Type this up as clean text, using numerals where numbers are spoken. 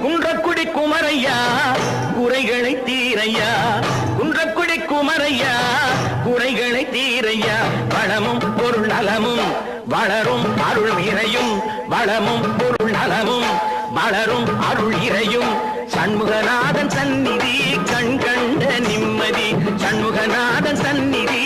குன்றக்குடி குமரையா குறைகளை தீரையா, குன்றக்குடி குமரையா குறைகளை தீரையா. வளமும் பொருள் நலமும் வளரும் அருள் இறையும், வளமும் பொருள் நலமும் வளரும் அருள் இறையும். சண்முகநாதன் சந்நிதி கண் கண்ட நிம்மதி, சண்முகநாதன் சந்நிதி